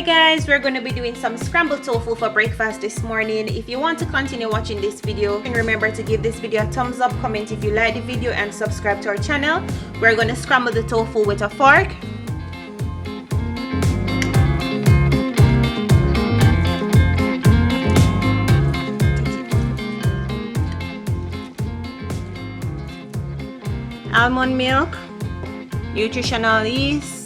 guys, we're going to be doing some scrambled tofu for breakfast this morning. If you want to continue watching this video, and remember to give this video a thumbs up, comment if you like the video, and subscribe to our channel. We're going to scramble the tofu with a fork. Almond milk, nutritional yeast,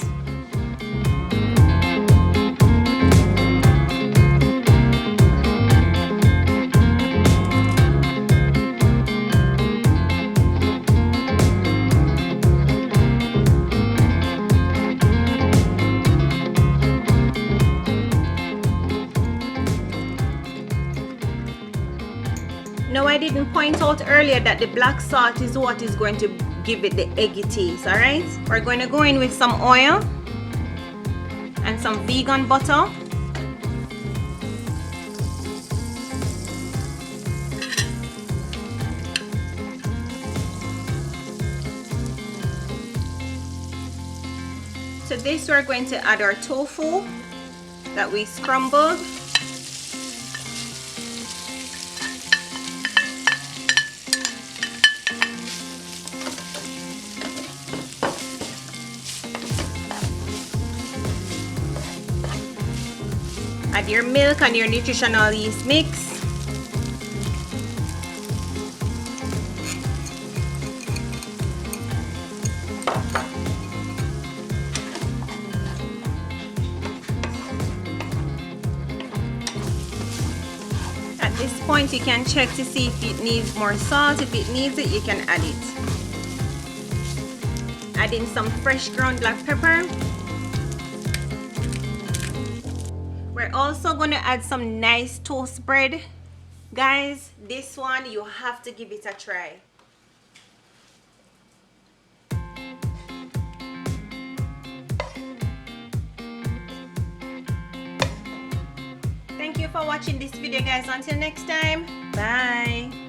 Now I didn't point out earlier that the black salt is what is going to give it the eggy taste. Alright, we're going to go in with some oil and some vegan butter. To this we're going to add our tofu that we scrambled. Add your milk and your nutritional yeast mix. At this point you can check to see if it needs more salt. If it needs it, you can add it. Add in some fresh ground black pepper. We're also going to add some nice toast bread. Guys, this one you have to give it a try. Thank you for watching this video, guys. Until next time, bye.